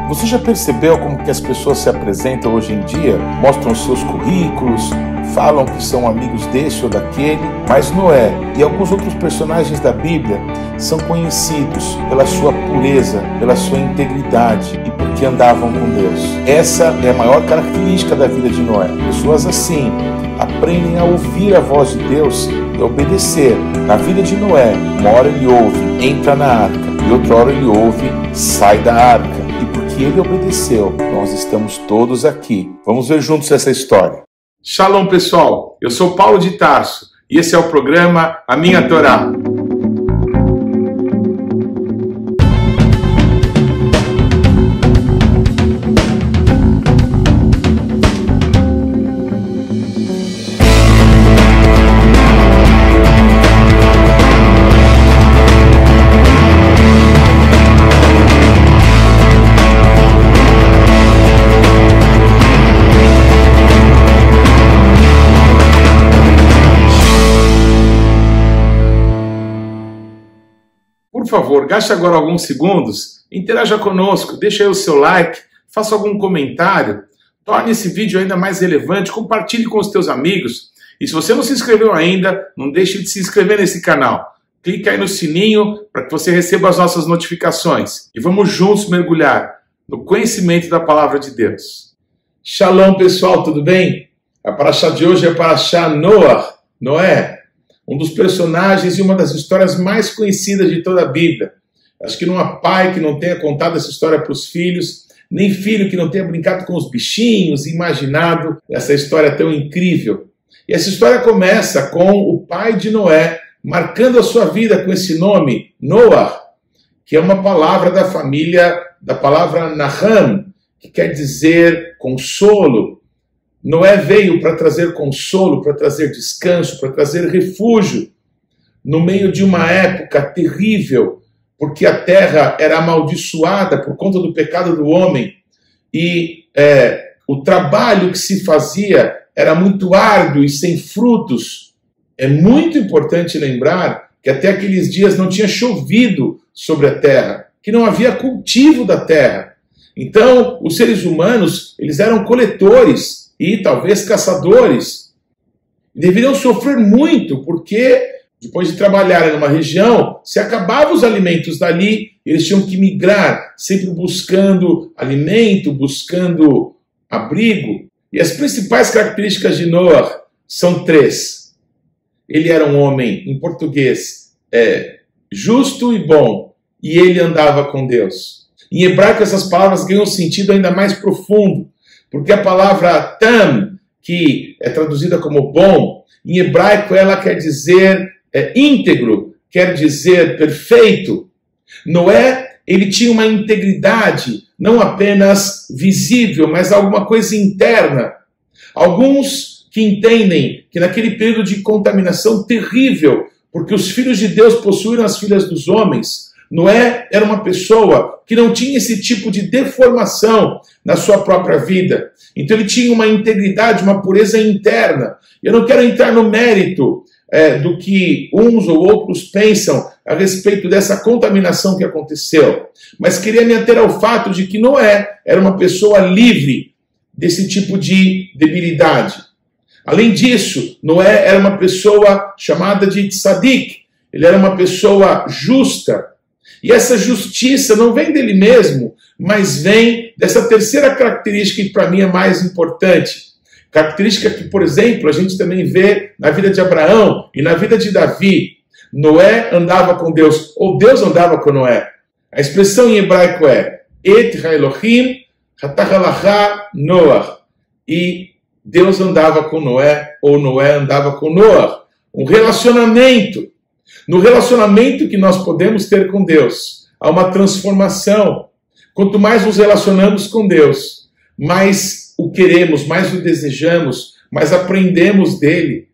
Você já percebeu como que as pessoas se apresentam hoje em dia? Mostram seus currículos, falam que são amigos desse ou daquele, mas Noé e alguns outros personagens da Bíblia são conhecidos pela sua pureza, pela sua integridade e porque andavam com Deus. Essa é a maior característica da vida de Noé. Pessoas assim aprendem a ouvir a voz de Deus e obedecer. Na vida de Noé, uma hora ele ouve, entra na arca, e outra hora ele ouve, sai da arca. E porque ele obedeceu, nós estamos todos aqui. Vamos ver juntos essa história. Shalom, pessoal. Eu sou Paulo de Tarso e esse é o programa A Minha Torá. Por favor, gaste agora alguns segundos, interaja conosco, deixe aí o seu like, faça algum comentário, torne esse vídeo ainda mais relevante, compartilhe com os teus amigos. E se você não se inscreveu ainda, não deixe de se inscrever nesse canal. Clique aí no sininho para que você receba as nossas notificações. E vamos juntos mergulhar no conhecimento da Palavra de Deus. Shalom, pessoal, tudo bem? A paraxá de hoje é a paraxá Noé. Um dos personagens e uma das histórias mais conhecidas de toda a Bíblia. Acho que não há pai que não tenha contado essa história para os filhos, nem filho que não tenha brincado com os bichinhos e imaginado essa história tão incrível. E essa história começa com o pai de Noé marcando a sua vida com esse nome, Noah, que é uma palavra da família, da palavra Naham, que quer dizer consolo. Noé veio para trazer consolo, para trazer descanso, para trazer refúgio, no meio de uma época terrível, porque a terra era amaldiçoada por conta do pecado do homem, e o trabalho que se fazia era muito árduo e sem frutos. É muito importante lembrar que até aqueles dias não tinha chovido sobre a terra, que não havia cultivo da terra. Então, os seres humanos, eles eram coletores, e talvez caçadores, deveriam sofrer muito, porque depois de trabalharem numa região, se acabavam os alimentos dali, eles tinham que migrar, sempre buscando alimento, buscando abrigo. E as principais características de Noé são três. Ele era um homem, em português, justo e bom, e ele andava com Deus. Em hebraico, essas palavras ganham um sentido ainda mais profundo, porque a palavra tam, que é traduzida como bom, em hebraico ela quer dizer íntegro, quer dizer perfeito. Noé, ele tinha uma integridade, não apenas visível, mas alguma coisa interna. Alguns que entendem que naquele período de contaminação terrível, porque os filhos de Deus possuíram as filhas dos homens, Noé era uma pessoa que não tinha esse tipo de deformação na sua própria vida. Então ele tinha uma integridade, uma pureza interna. Eu não quero entrar no mérito do que uns ou outros pensam a respeito dessa contaminação que aconteceu, mas queria me ater ao fato de que Noé era uma pessoa livre desse tipo de debilidade. Além disso, Noé era uma pessoa chamada de tzadik. Ele era uma pessoa justa. E essa justiça não vem dele mesmo, mas vem dessa terceira característica que para mim é mais importante. Característica que, por exemplo, a gente também vê na vida de Abraão e na vida de Davi. Noé andava com Deus, ou Deus andava com Noé. A expressão em hebraico é Et Elohim hatachalacha Noah. E Deus andava com Noé, ou Noé andava com Noah. Um relacionamento. No relacionamento que nós podemos ter com Deus, há uma transformação. Quanto mais nos relacionamos com Deus, mais o queremos, mais o desejamos, mais aprendemos dele.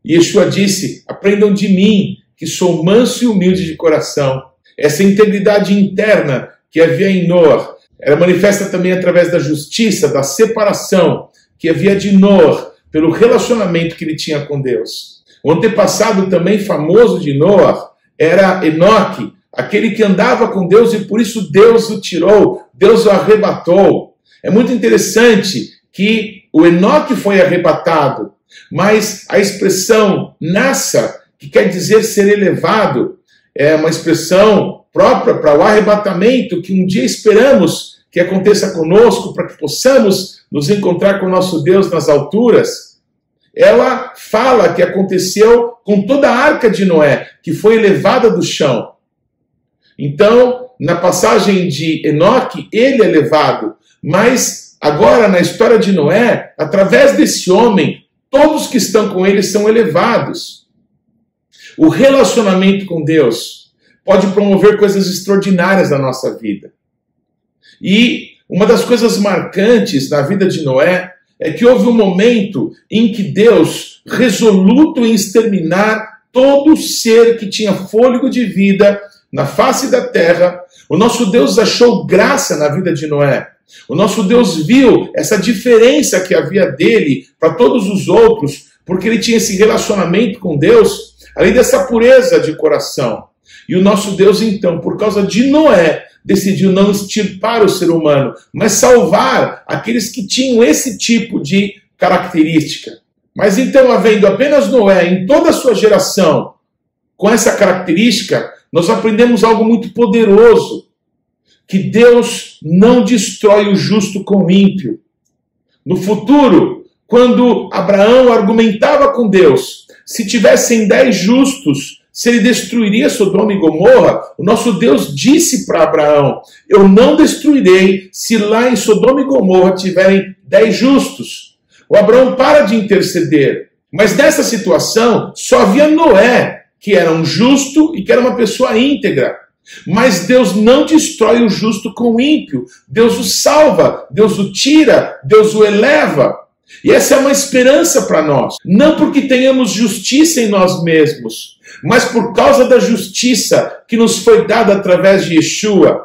E Yeshua disse, aprendam de mim, que sou manso e humilde de coração. Essa integridade interna que havia em Noé, ela manifesta também através da justiça, da separação que havia de Noé, pelo relacionamento que ele tinha com Deus. O antepassado também famoso de Noé era Enoque, aquele que andava com Deus e por isso Deus o tirou, Deus o arrebatou. É muito interessante que o Enoque foi arrebatado, mas a expressão nassa, que quer dizer ser elevado, é uma expressão própria para o arrebatamento que um dia esperamos que aconteça conosco, para que possamos nos encontrar com o nosso Deus nas alturas. Ela fala que aconteceu com toda a arca de Noé, que foi elevada do chão. Então, na passagem de Enoque, ele é levado, mas agora na história de Noé, através desse homem, todos que estão com ele são elevados. O relacionamento com Deus pode promover coisas extraordinárias na nossa vida. E uma das coisas marcantes na vida de Noé é que houve um momento em que Deus, resoluto em exterminar todo ser que tinha fôlego de vida na face da terra, o nosso Deus achou graça na vida de Noé. O nosso Deus viu essa diferença que havia dele para todos os outros, porque ele tinha esse relacionamento com Deus, além dessa pureza de coração. E o nosso Deus, então, por causa de Noé, decidiu não extirpar o ser humano, mas salvar aqueles que tinham esse tipo de característica. Mas então, havendo apenas Noé em toda a sua geração com essa característica, nós aprendemos algo muito poderoso, que Deus não destrói o justo com o ímpio. No futuro, quando Abraão argumentava com Deus, se tivessem 10 justos, se ele destruiria Sodoma e Gomorra, o nosso Deus disse para Abraão, eu não destruirei se lá em Sodoma e Gomorra tiverem 10 justos. O Abraão para de interceder. Mas nessa situação, só havia Noé, que era um justo e que era uma pessoa íntegra. Mas Deus não destrói o justo com o ímpio. Deus o salva, Deus o tira, Deus o eleva. E essa é uma esperança para nós. Não porque tenhamos justiça em nós mesmos, mas por causa da justiça que nos foi dada através de Yeshua.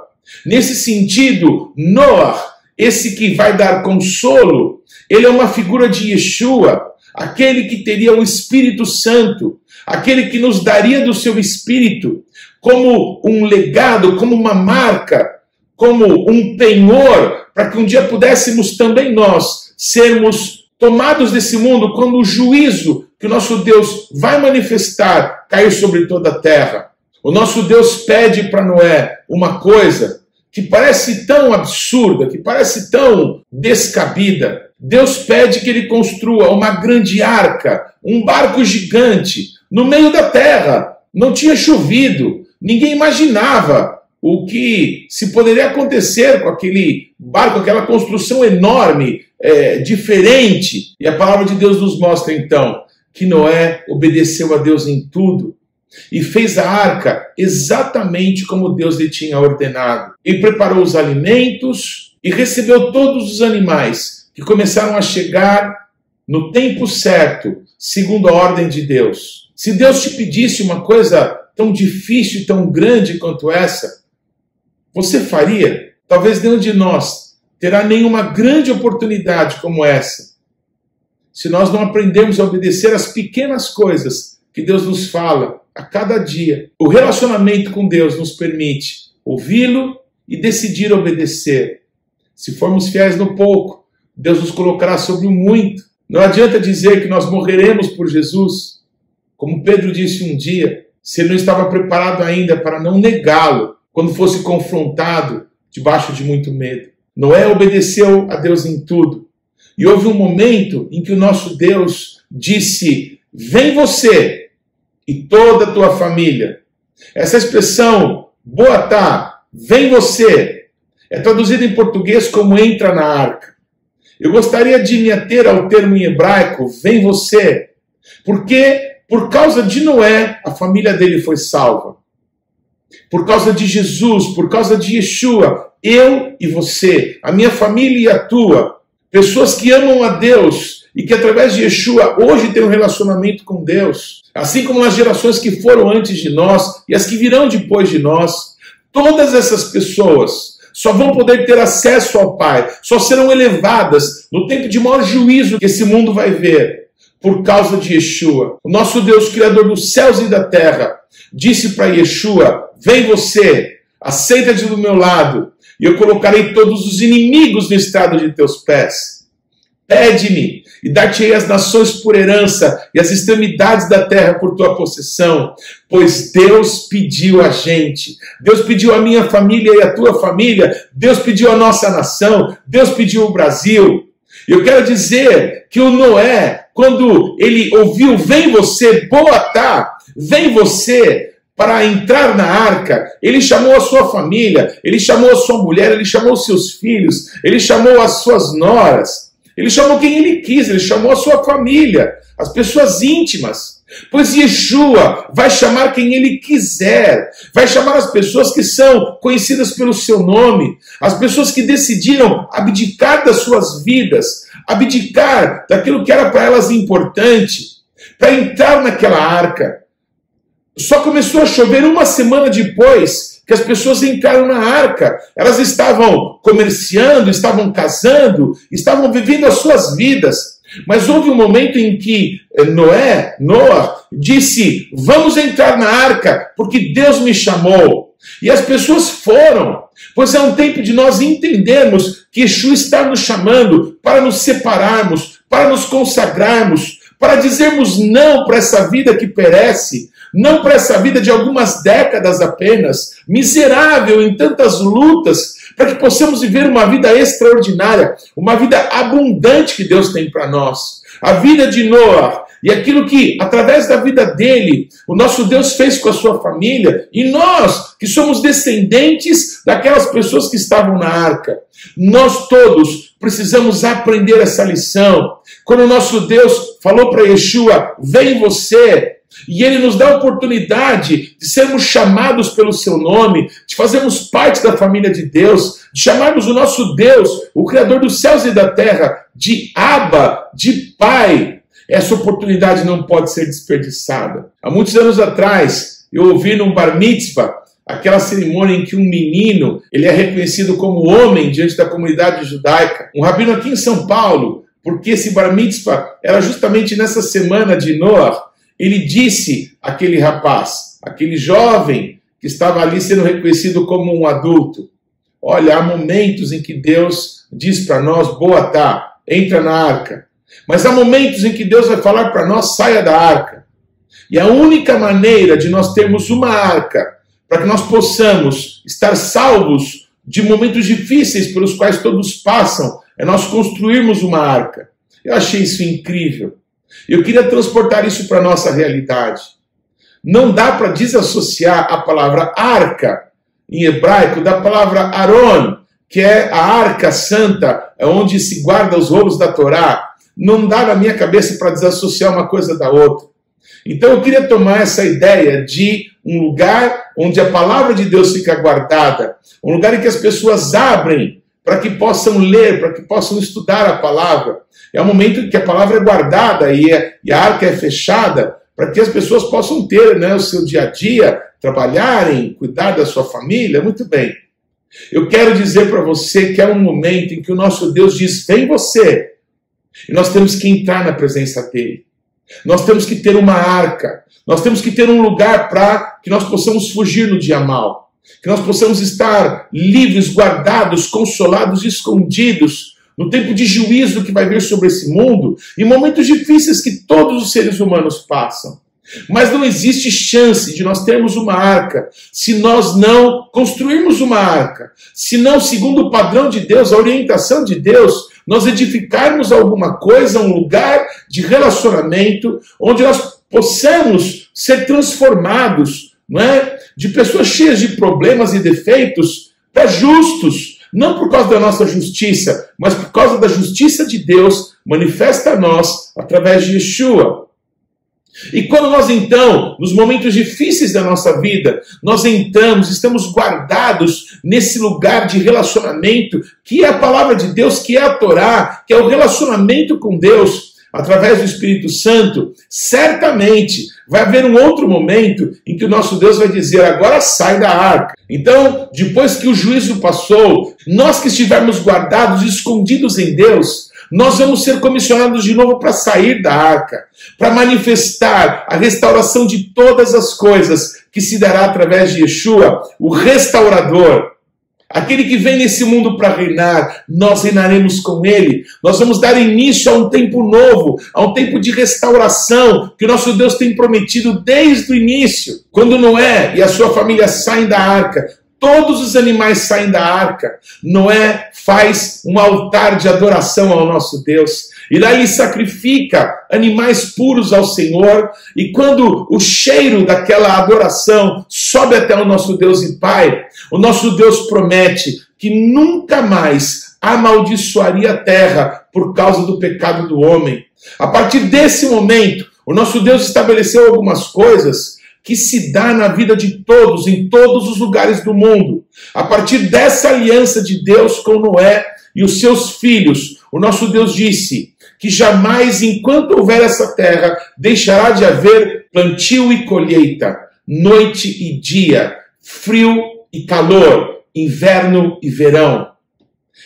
Nesse sentido, Noah, esse que vai dar consolo, ele é uma figura de Yeshua, aquele que teria o Espírito Santo, aquele que nos daria do seu Espírito como um legado, como uma marca, como um penhor, para que um dia pudéssemos também nós sermos tomados desse mundo quando o juízo que o nosso Deus vai manifestar cair sobre toda a terra. O nosso Deus pede para Noé uma coisa que parece tão absurda, que parece tão descabida. Deus pede que ele construa uma grande arca, um barco gigante, no meio da terra. Não tinha chovido, ninguém imaginava o que se poderia acontecer com aquele barco, aquela construção enorme, diferente. E a palavra de Deus nos mostra então que Noé obedeceu a Deus em tudo e fez a arca exatamente como Deus lhe tinha ordenado. Ele preparou os alimentos e recebeu todos os animais que começaram a chegar no tempo certo, segundo a ordem de Deus. Se Deus te pedisse uma coisa tão difícil e tão grande quanto essa, você faria? Talvez nenhum de nós terá nenhuma grande oportunidade como essa, se nós não aprendermos a obedecer às pequenas coisas que Deus nos fala a cada dia. O relacionamento com Deus nos permite ouvi-lo e decidir obedecer. Se formos fiéis no pouco, Deus nos colocará sobre o muito. Não adianta dizer que nós morreremos por Jesus, como Pedro disse um dia, se ele não estava preparado ainda para não negá-lo quando fosse confrontado debaixo de muito medo. Noé obedeceu a Deus em tudo. E houve um momento em que o nosso Deus disse, vem você e toda a tua família. Essa expressão, boatá, vem você, é traduzida em português como entra na arca. Eu gostaria de me ater ao termo em hebraico, vem você, porque por causa de Noé, a família dele foi salva. Por causa de Jesus, por causa de Yeshua, eu e você, a minha família e a tua, pessoas que amam a Deus e que através de Yeshua hoje têm um relacionamento com Deus, assim como nas gerações que foram antes de nós e as que virão depois de nós, todas essas pessoas só vão poder ter acesso ao Pai, só serão elevadas no tempo de maior juízo que esse mundo vai ver, por causa de Yeshua. O nosso Deus, Criador dos céus e da terra, disse para Yeshua, vem você, assenta-te do meu lado, e eu colocarei todos os inimigos no estrado de teus pés. Pede-me, e dar-te-ei as nações por herança, e as extremidades da terra por tua possessão. Pois Deus pediu a gente, Deus pediu a minha família e a tua família, Deus pediu a nossa nação, Deus pediu o Brasil. Eu quero dizer que o Noé, quando ele ouviu, vem você, Boatá, vem você, para entrar na arca, ele chamou a sua família, ele chamou a sua mulher, ele chamou os seus filhos, ele chamou as suas noras, ele chamou quem ele quis, ele chamou a sua família, as pessoas íntimas. Pois Yeshua vai chamar quem ele quiser, vai chamar as pessoas que são conhecidas pelo seu nome, as pessoas que decidiram abdicar das suas vidas, abdicar daquilo que era para elas importante, para entrar naquela arca. Só começou a chover uma semana depois que as pessoas entraram na arca. Elas estavam comerciando, estavam casando, estavam vivendo as suas vidas. Mas houve um momento em que Noah disse, vamos entrar na arca, porque Deus me chamou. E as pessoas foram, pois é um tempo de nós entendermos que Yeshua está nos chamando para nos separarmos, para nos consagrarmos, para dizermos não para essa vida que perece, não para essa vida de algumas décadas apenas, miserável em tantas lutas, para que possamos viver uma vida extraordinária, uma vida abundante que Deus tem para nós. A vida de Noah e aquilo que, através da vida dele, o nosso Deus fez com a sua família, e nós, que somos descendentes daquelas pessoas que estavam na arca, nós todos precisamos aprender essa lição. Quando o nosso Deus falou para Yeshua, vem você, e ele nos dá a oportunidade de sermos chamados pelo seu nome, de fazermos parte da família de Deus, de chamarmos o nosso Deus, o Criador dos céus e da terra, de Abba, de Pai. Essa oportunidade não pode ser desperdiçada. Há muitos anos atrás, eu ouvi num bar mitzvah, aquela cerimônia em que um menino ele é reconhecido como homem diante da comunidade judaica. Um rabino aqui em São Paulo, porque esse bar mitzvah era justamente nessa semana de Noah, ele disse àquele rapaz, aquele jovem que estava ali sendo reconhecido como um adulto, olha, há momentos em que Deus diz para nós, Boatá, entra na arca. Mas há momentos em que Deus vai falar para nós, saia da arca. E a única maneira de nós termos uma arca, para que nós possamos estar salvos de momentos difíceis pelos quais todos passam, é nós construirmos uma arca. Eu achei isso incrível. Eu queria transportar isso para a nossa realidade. Não dá para desassociar a palavra arca, em hebraico, da palavra Aron, que é a arca santa, onde se guarda os rolos da Torá. Não dá na minha cabeça para desassociar uma coisa da outra. Então eu queria tomar essa ideia de um lugar onde a palavra de Deus fica guardada, um lugar em que as pessoas abrem para que possam ler, para que possam estudar a palavra. É um momento em que a palavra é guardada e a arca é fechada para que as pessoas possam ter, né, o seu dia a dia, trabalharem, cuidar da sua família. Muito bem. Eu quero dizer para você que é um momento em que o nosso Deus diz, vem você. E nós temos que entrar na presença dele. Nós temos que ter uma arca. Nós temos que ter um lugar para que nós possamos fugir no dia mau. Que nós possamos estar livres, guardados, consolados, escondidos no tempo de juízo que vai vir sobre esse mundo, em momentos difíceis que todos os seres humanos passam. Mas não existe chance de nós termos uma arca se nós não construirmos uma arca. Se não, segundo o padrão de Deus, a orientação de Deus, nós edificarmos alguma coisa, um lugar de relacionamento, onde nós possamos ser transformados, não é? De pessoas cheias de problemas e defeitos para justos. Não por causa da nossa justiça, mas por causa da justiça de Deus manifesta a nós através de Yeshua. E quando nós então, nos momentos difíceis da nossa vida, nós entramos, estamos guardados nesse lugar de relacionamento, que é a palavra de Deus, que é a Torá, que é o relacionamento com Deus, através do Espírito Santo, certamente vai haver um outro momento em que o nosso Deus vai dizer, agora sai da arca. Então, depois que o juízo passou, nós que estivermos guardados, escondidos em Deus, nós vamos ser comissionados de novo para sair da arca, para manifestar a restauração de todas as coisas que se dará através de Yeshua, o restaurador. Aquele que vem nesse mundo para reinar, nós reinaremos com ele. Nós vamos dar início a um tempo novo, a um tempo de restauração, que o nosso Deus tem prometido desde o início. Quando Noé e a sua família saem da arca, todos os animais saem da arca. Noé faz um altar de adoração ao nosso Deus. E lá ele sacrifica animais puros ao Senhor. E quando o cheiro daquela adoração sobe até o nosso Deus e Pai, o nosso Deus promete que nunca mais amaldiçoaria a terra por causa do pecado do homem. A partir desse momento, o nosso Deus estabeleceu algumas coisas que se dá na vida de todos, em todos os lugares do mundo. A partir dessa aliança de Deus com Noé e os seus filhos, o nosso Deus disse que jamais, enquanto houver essa terra, deixará de haver plantio e colheita, noite e dia, frio e calor, inverno e verão.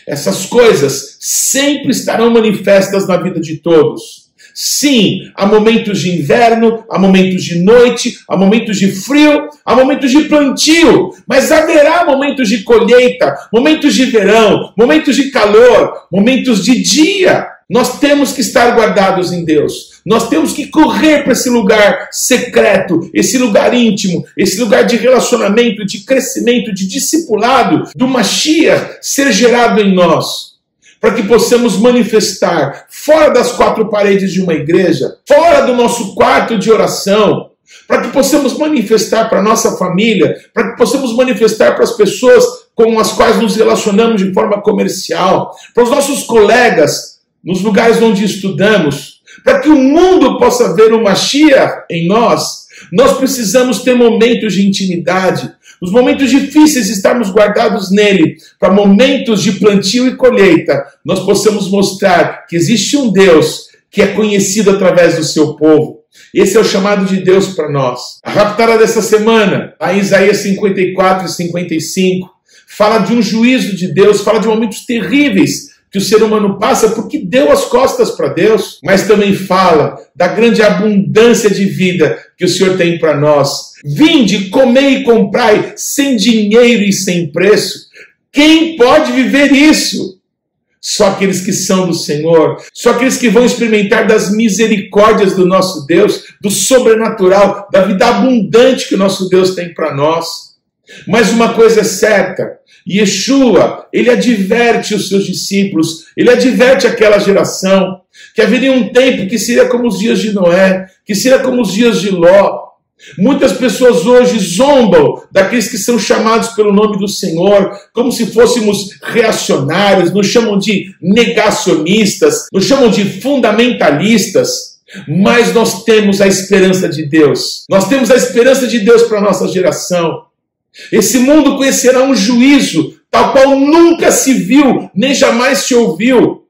Essas coisas sempre estarão manifestas na vida de todos. Sim, há momentos de inverno, há momentos de noite, há momentos de frio, há momentos de plantio, mas haverá momentos de colheita, momentos de verão, momentos de calor, momentos de dia. Nós temos que estar guardados em Deus. Nós temos que correr para esse lugar secreto, esse lugar íntimo, esse lugar de relacionamento, de crescimento, de discipulado, do Mashiach ser gerado em nós, para que possamos manifestar fora das quatro paredes de uma igreja, fora do nosso quarto de oração, para que possamos manifestar para a nossa família, para que possamos manifestar para as pessoas com as quais nos relacionamos de forma comercial, para os nossos colegas, nos lugares onde estudamos, para que o mundo possa ver o Mashiach em nós. Nós precisamos ter momentos de intimidade, nos momentos difíceis estarmos guardados nele, para momentos de plantio e colheita, nós possamos mostrar que existe um Deus que é conhecido através do seu povo. Esse é o chamado de Deus para nós. A raptada dessa semana, a Isaías 54 e 55, fala de um juízo de Deus, fala de momentos terríveis que o ser humano passa porque deu as costas para Deus, mas também fala da grande abundância de vida que o Senhor tem para nós. Vinde, comei e comprai, sem dinheiro e sem preço. Quem pode viver isso? Só aqueles que são do Senhor, só aqueles que vão experimentar das misericórdias do nosso Deus, do sobrenatural, da vida abundante que o nosso Deus tem para nós. Mas uma coisa é certa, Yeshua, ele adverte os seus discípulos, ele adverte aquela geração, que haveria um tempo que seria como os dias de Noé, que seria como os dias de Ló. Muitas pessoas hoje zombam daqueles que são chamados pelo nome do Senhor, como se fôssemos reacionários, nos chamam de negacionistas, nos chamam de fundamentalistas. Mas nós temos a esperança de Deus. Nós temos a esperança de Deus para a nossa geração. Esse mundo conhecerá um juízo tal qual nunca se viu, nem jamais se ouviu.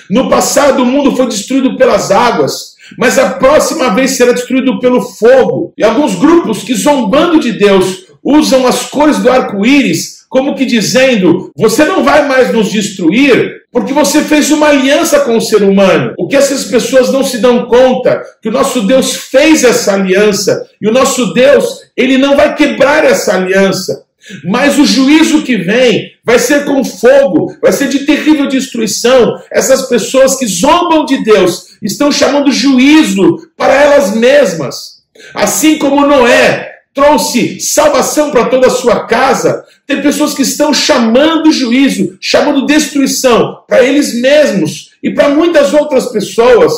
No passado o mundo foi destruído pelas águas, mas a próxima vez será destruído pelo fogo. E alguns grupos que, zombando de Deus, usam as cores do arco-íris como que dizendo: você não vai mais nos destruir porque você fez uma aliança com o ser humano. O que essas pessoas não se dão conta, que o nosso Deus fez essa aliança, e o nosso Deus, ele não vai quebrar essa aliança. Mas o juízo que vem vai ser com fogo, vai ser de terrível destruição. Essas pessoas que zombam de Deus estão chamando juízo para elas mesmas. Assim como Noé trouxe salvação para toda a sua casa, tem pessoas que estão chamando juízo, chamando destruição para eles mesmos e para muitas outras pessoas.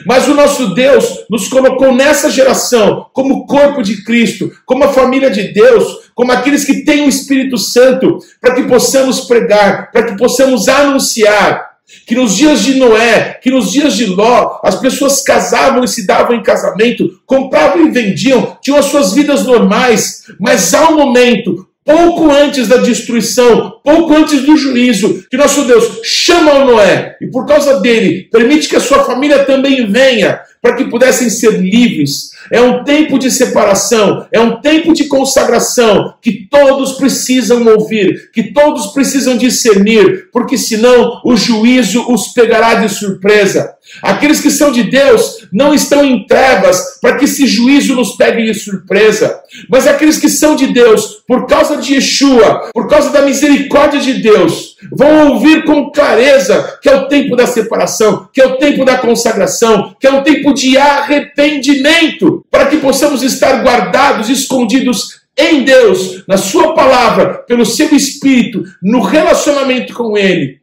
Mas o nosso Deus nos colocou nessa geração como corpo de Cristo, como a família de Deus, como aqueles que têm o Espírito Santo, para que possamos pregar, para que possamos anunciar que nos dias de Noé, que nos dias de Ló, as pessoas casavam e se davam em casamento, compravam e vendiam, tinham as suas vidas normais, mas há um momento, pouco antes da destruição, pouco antes do juízo, que nosso Deus chama o Noé, e por causa dele, permite que a sua família também venha, para que pudessem ser livres. É um tempo de separação, é um tempo de consagração que todos precisam ouvir, que todos precisam discernir, porque senão o juízo os pegará de surpresa. Aqueles que são de Deus não estão em trevas para que esse juízo nos pegue de surpresa, mas aqueles que são de Deus, por causa de Yeshua, por causa da misericórdia de Deus, vão ouvir com clareza que é o tempo da separação, que é o tempo da consagração, que é um tempo de arrependimento, para que possamos estar guardados, escondidos em Deus, na sua palavra, pelo seu Espírito, no relacionamento com Ele,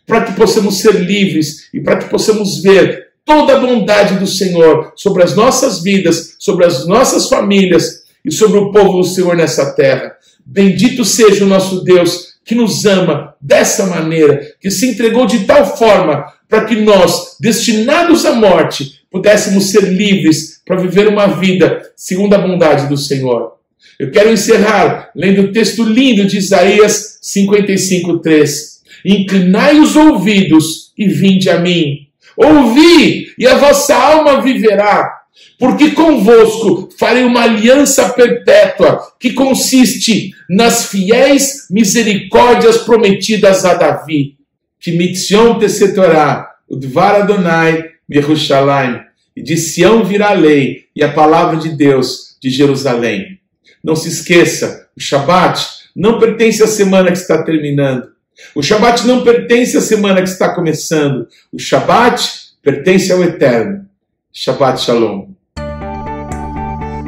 para que possamos ser livres e para que possamos ver toda a bondade do Senhor sobre as nossas vidas, sobre as nossas famílias e sobre o povo do Senhor nessa terra. Bendito seja o nosso Deus, que nos ama dessa maneira, que se entregou de tal forma para que nós, destinados à morte, pudéssemos ser livres para viver uma vida segundo a bondade do Senhor. Eu quero encerrar lendo o texto lindo de Isaías 55:3. Inclinai os ouvidos e vinde a mim. Ouvi, e a vossa alma viverá. Porque convosco farei uma aliança perpétua, que consiste nas fiéis misericórdias prometidas a Davi. Que mitzion tesetorá, udvar Adonai, Yerushalayim. E de Sião virá a lei e a palavra de Deus de Jerusalém. Não se esqueça, o Shabat não pertence à semana que está terminando. O Shabat não pertence à semana que está começando. O Shabat pertence ao Eterno. Shabbat Shalom.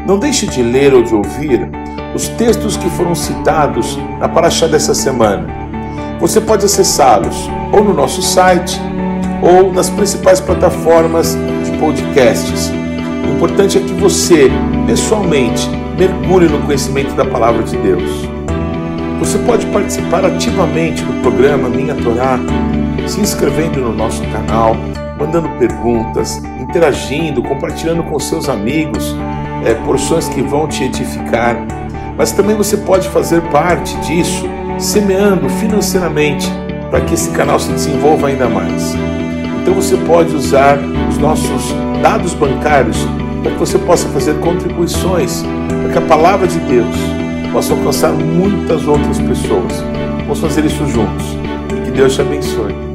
Não deixe de ler ou de ouvir os textos que foram citados na Parashá dessa semana. Você pode acessá-los ou no nosso site ou nas principais plataformas de podcasts. O importante é que você, pessoalmente, mergulhe no conhecimento da Palavra de Deus. Você pode participar ativamente do programa Minha Torá, se inscrevendo no nosso canal, mandando perguntas, interagindo, compartilhando com seus amigos porções que vão te edificar. Mas também você pode fazer parte disso, semeando financeiramente, para que esse canal se desenvolva ainda mais. Então você pode usar os nossos dados bancários para que você possa fazer contribuições, para que a Palavra de Deus possa alcançar muitas outras pessoas. Vamos fazer isso juntos. Que Deus te abençoe.